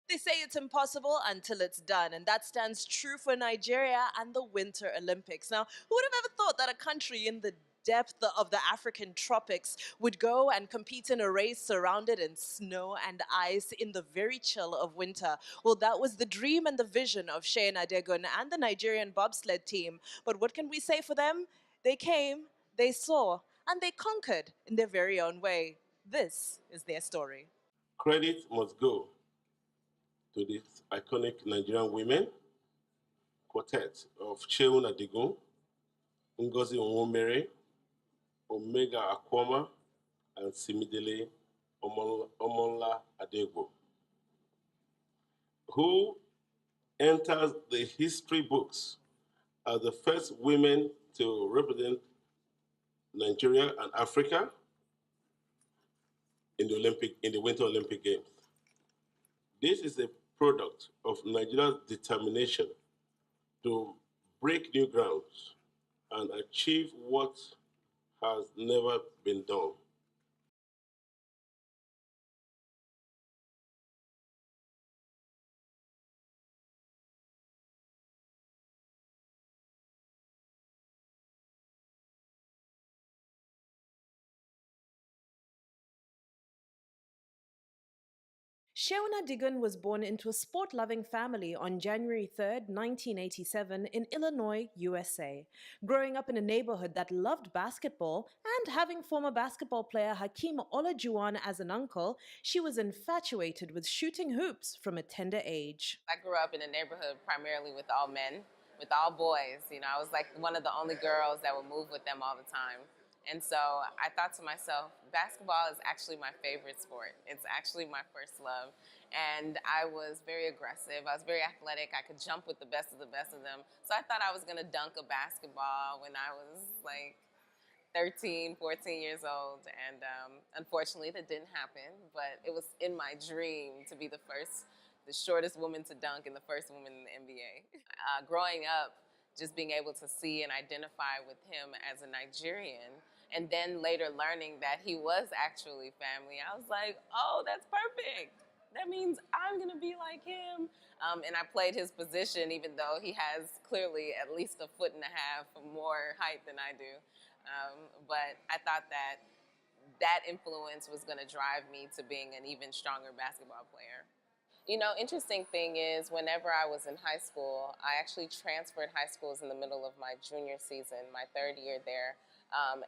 They say it's impossible until it's done, and that stands true for Nigeria and the Winter Olympics. Now, who would have ever thought that a country in the depth of the African tropics would go and compete in a race surrounded in snow and ice in the very chill of winter? Well, that was the dream and the vision of Shane Adegun and the Nigerian bobsled team. But what can we say for them? They came, they saw, and they conquered in their very own way. This is their story. Credit must go to this iconic Nigerian women quartet of Cheun Adigun, Ngozi Onwumere, Omega Akwoma, and Simidele Omonla Adegbo, who enters the history books as the first women to represent Nigeria and Africa in the Winter Olympic Games. This is a product of Nigeria's determination to break new grounds and achieve what has never been done. Sheona Digun was born into a sport loving family on January 3rd, 1987, in Illinois, USA. Growing up in a neighborhood that loved basketball and having former basketball player Hakeem Olajuwon as an uncle, she was infatuated with shooting hoops from a tender age. I grew up in a neighborhood primarily with all men, with all boys. You know, I was like one of the only girls that would move with them all the time. And so I thought to myself, basketball is actually my favorite sport. It's actually my first love. And I was very aggressive. I was very athletic. I could jump with the best of them. So I thought I was going to dunk a basketball when I was like 13, 14 years old. And unfortunately, that didn't happen. But it was in my dream to be the shortest woman to dunk and the first woman in the NBA. Growing up, just being able to see and identify with him as a Nigerian, and then later learning that he was actually family, I was like, oh, that's perfect. That means I'm gonna be like him. And I played his position, even though he has clearly at least a foot and a half more height than I do. But I thought that that influence was going to drive me to being an even stronger basketball player. You know, interesting thing is, whenever I was in high school, I actually transferred high schools in the middle of my junior season, my third year there.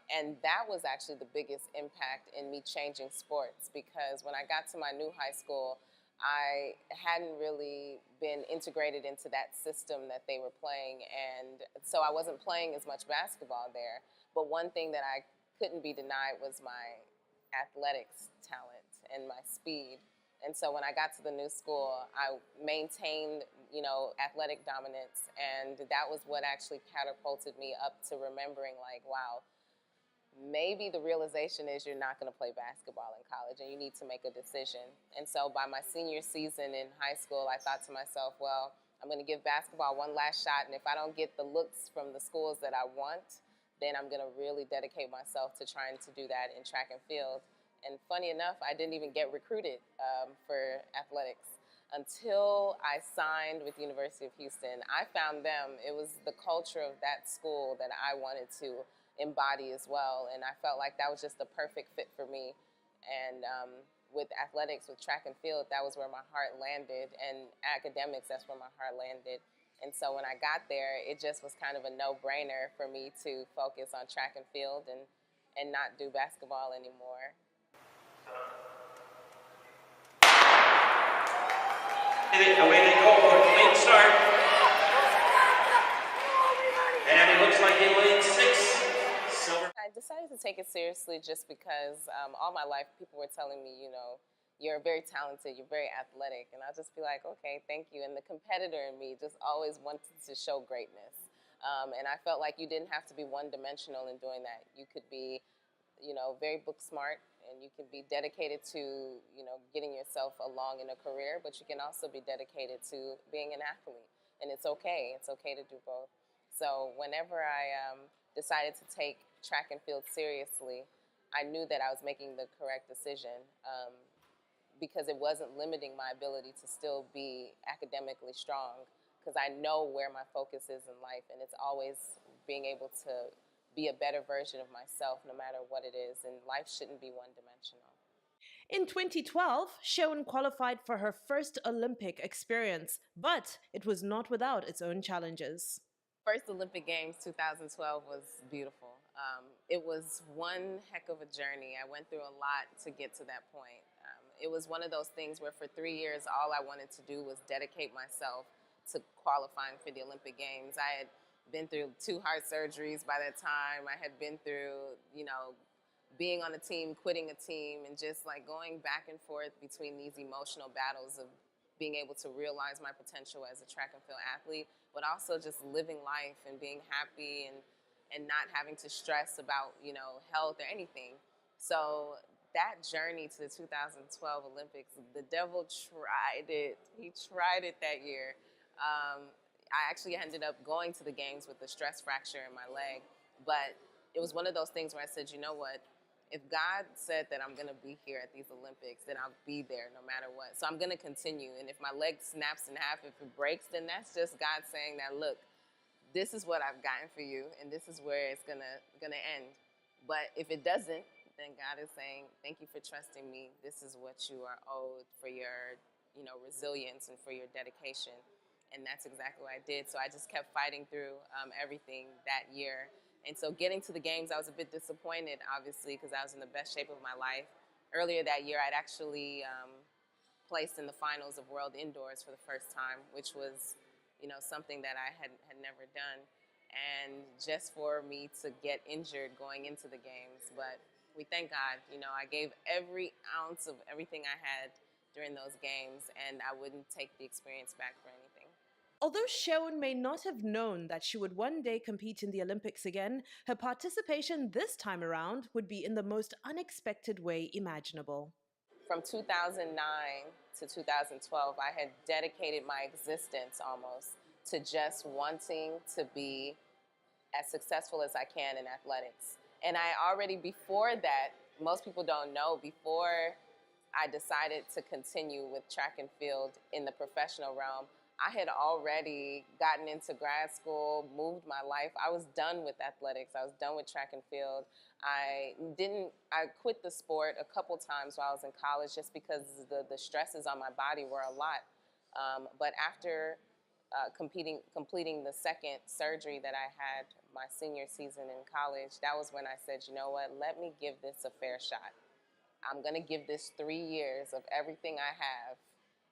And that was actually the biggest impact in me changing sports, because when I got to my new high school, I hadn't really been integrated into that system that they were playing. And so I wasn't playing as much basketball there. But one thing that I couldn't be denied was my athletics talent and my speed. And so when I got to the new school, I maintained, you know, athletic dominance, and that was what actually catapulted me up to remembering, like, wow, maybe the realization is you're not going to play basketball in college and you need to make a decision. And so by my senior season in high school, I thought to myself, well, I'm going to give basketball one last shot, and if I don't get the looks from the schools that I want, then I'm going to really dedicate myself to trying to do that in track and field. And funny enough, I didn't even get recruited for athletics until I signed with the University of Houston. I found them. It was the culture of that school that I wanted to embody as well, and I felt like that was just the perfect fit for me. And with athletics, with track and field, that was where my heart landed, and academics, that's where my heart landed. And so when I got there, it just was kind of a no-brainer for me to focus on track and field and not do basketball anymore. Away they go for a late start. And it looks like they win six. Silver. I decided to take it seriously just because all my life people were telling me, you know, you're very talented, you're very athletic. And I'll just be like, okay, thank you. And the competitor in me just always wanted to show greatness. And I felt like you didn't have to be one-dimensional in doing that. You could be, you know, very book smart, and you can be dedicated to, you know, getting yourself along in a career, but you can also be dedicated to being an athlete. And it's okay. It's okay to do both. So whenever I decided to take track and field seriously, I knew that I was making the correct decision. because it wasn't limiting my ability to still be academically strong, because I know where my focus is in life, and it's always being able to be a better version of myself no matter what it is, and life shouldn't be one-dimensional. In 2012, Shewan qualified for her first Olympic experience, but it was not without its own challenges. First Olympic Games 2012 was beautiful. It was one heck of a journey. I went through a lot to get to that point. It was one of those things where for 3 years, all I wanted to do was dedicate myself to qualifying for the Olympic Games. I had been through 2 heart surgeries by that time. I had been through, being on a team, quitting a team, and just like going back and forth between these emotional battles of being able to realize my potential as a track and field athlete, but also just living life and being happy and not having to stress about, health or anything. So that journey to the 2012 Olympics, the devil tried it. He tried it that year. I actually ended up going to the games with a stress fracture in my leg, but it was one of those things where I said, you know what? If God said that I'm going to be here at these Olympics, then I'll be there no matter what. So I'm going to continue. And if my leg snaps in half, if it breaks, then that's just God saying that, look, this is what I've gotten for you, and this is where it's gonna end. But if it doesn't, then God is saying, thank you for trusting me. This is what you are owed for your, resilience and for your dedication. And that's exactly what I did. So I just kept fighting through everything that year. And so getting to the games, I was a bit disappointed, obviously, because I was in the best shape of my life. Earlier that year, I'd actually placed in the finals of World Indoors for the first time, which was, something that I had never done. And just for me to get injured going into the games. But we thank God, I gave every ounce of everything I had during those games, and I wouldn't take the experience back for anything. Although Shewan may not have known that she would one day compete in the Olympics again, her participation this time around would be in the most unexpected way imaginable. From 2009 to 2012, I had dedicated my existence almost to just wanting to be as successful as I can in athletics. And I already, before that, most people don't know, before I decided to continue with track and field in the professional realm, I had already gotten into grad school, moved my life. I was done with athletics. I was done with track and field. I quit the sport a couple times while I was in college just because the stresses on my body were a lot. But after completing the second surgery that I had my senior season in college, that was when I said, you know what, let me give this a fair shot. I'm going to give this 3 years of everything I have.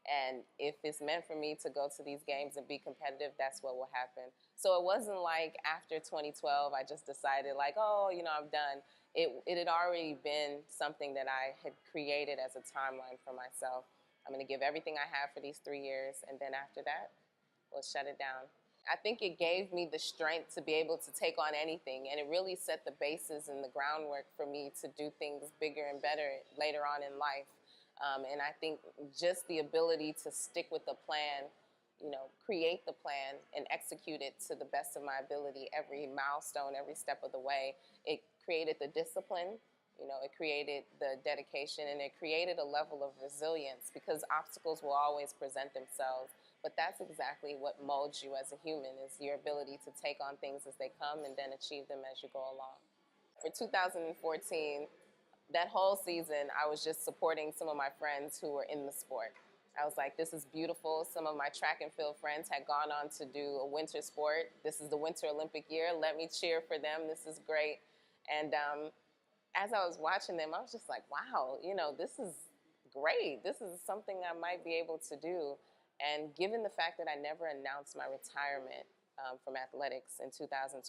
And if it's meant for me to go to these games and be competitive, that's what will happen. So it wasn't like after 2012, I just decided like, oh, I'm done. It had already been something that I had created as a timeline for myself. I'm going to give everything I have for these 3 years. And then after that, we'll shut it down. I think it gave me the strength to be able to take on anything. And it really set the basis and the groundwork for me to do things bigger and better later on in life. And I think just the ability to stick with the plan, create the plan and execute it to the best of my ability, every milestone, every step of the way, it created the discipline, it created the dedication, and it created a level of resilience because obstacles will always present themselves. But that's exactly what molds you as a human, is your ability to take on things as they come and then achieve them as you go along. For 2014, that whole season, I was just supporting some of my friends who were in the sport. I was like, this is beautiful. Some of my track and field friends had gone on to do a winter sport. This is the Winter Olympic year. Let me cheer for them. This is great. And as I was watching them, I was just like, wow, this is great. This is something I might be able to do. And given the fact that I never announced my retirement from athletics in 2012,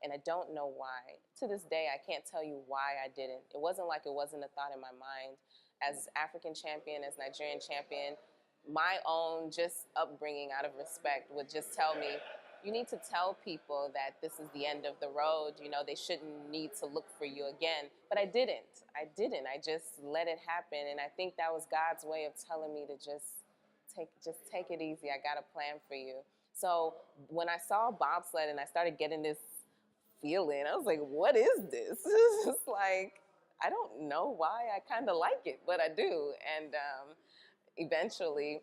and I don't know why. To this day, I can't tell you why I didn't. It wasn't like it wasn't a thought in my mind. As African champion, as Nigerian champion, my own just upbringing out of respect would just tell me, you need to tell people that this is the end of the road. They shouldn't need to look for you again. But I didn't. I just let it happen. And I think that was God's way of telling me to just take it easy. I got a plan for you. So when I saw bobsled and I started getting this feeling, I was like, what is this? This is like, I don't know why. I kind of like it, but I do. And eventually,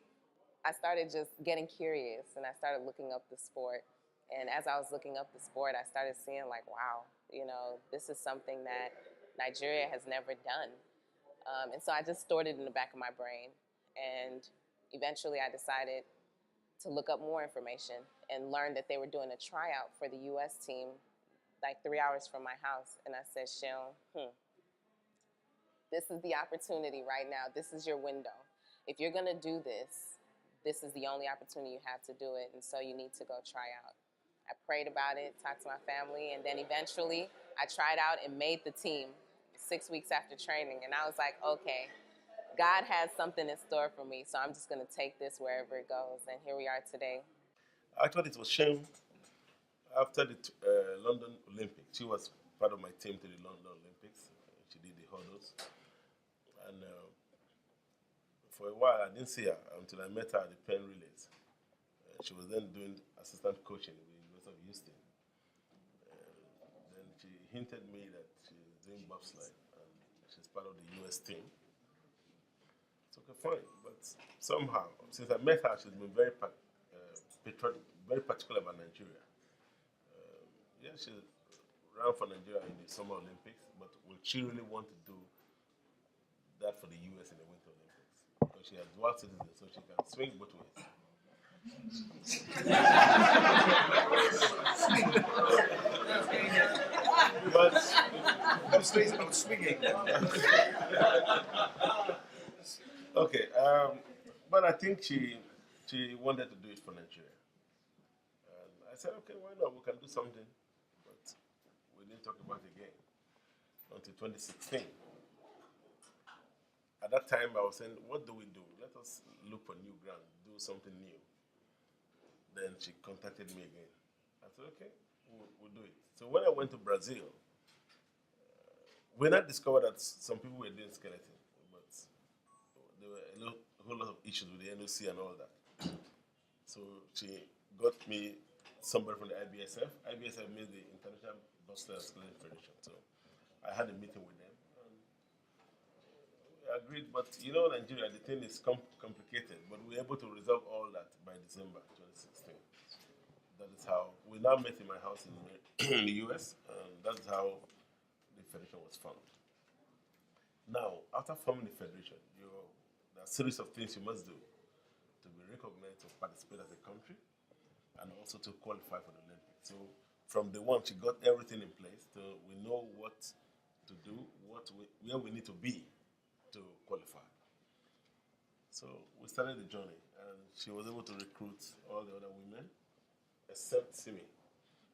I started just getting curious, and I started looking up the sport. And as I was looking up the sport, I started seeing like, wow, this is something that Nigeria has never done. And so I just stored it in the back of my brain. And eventually I decided to look up more information and learned that they were doing a tryout for the U.S. team like 3 hours from my house. And I said, Sheon, this is the opportunity right now. This is your window. If you're going to do this, this is the only opportunity you have to do it. And so you need to go try out. I prayed about it, talked to my family, and then eventually I tried out and made the team 6 weeks after training. And I was like, okay, God has something in store for me, so I'm just going to take this wherever it goes. And here we are today. Actually, it was Shem after the London Olympics. She was part of my team to the London Olympics. She did the hurdles. And for a while, I didn't see her until I met her at the Penn Relays. She was then doing assistant coaching with the University of Houston. Then she hinted me that she's doing bobsled and she's part of the US team. It's okay, fine. But somehow, since I met her, she's been very patriotic, very particular about Nigeria. Yeah, she ran for Nigeria in the Summer Olympics, but will she really want to do that for the US in the Winter Olympics? Because she has dual citizenship, so she can swing both ways. But Those days about swinging. okay, but I think she wanted to do it for Nigeria. And I said, okay, why not? We can do something. But we didn't talk about it again until 2016. At that time, I was saying, what do we do? Let us look for new ground, do something new. Then she contacted me again. I said, okay, we'll do it. So when I went to Brazil, when I discovered that some people were doing skeleton, but there were a whole lot of issues with the NOC and all that. So she got me somebody from the IBSF. IBSF means the International Bobsled Skeleton Federation. So I had a meeting with them. We agreed, but Nigeria, the thing is complicated, but we were able to resolve all that by December 2016. That is how we now met in my house in the US, and that's how the federation was formed. Now, after forming the federation, there are a series of things you must do to be recognized to participate as a country, and also to qualify for the Olympics. So, from the one, she got everything in place. So we know what to do, where we need to be to qualify. So we started the journey, and she was able to recruit all the other women, except Simi.